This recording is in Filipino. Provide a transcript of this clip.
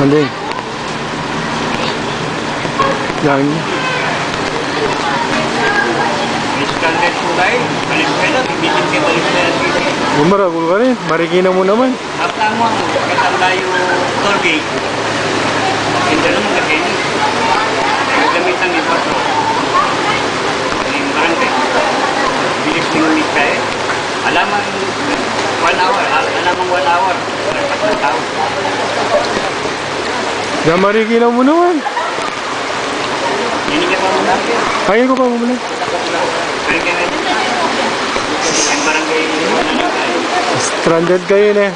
Manding. Yan. Discount kulay, balik ka na, bibitin ka balik na yan. Bumaragul ka rin. Marikina mo naman. Hapta mo ang katalayo toll gate. Hindi naman nagkini. Gamitan ni Pato. Yung barangay. Bilis minumit ka eh. Alaman 1 hour. Alaman 1 hour. Dapat ng tao. Yan, marikina mo naman. Hindi ka pa muna. Kaya ko pa muna. Kaya ka na. Yung barangay. Stranded kayo na.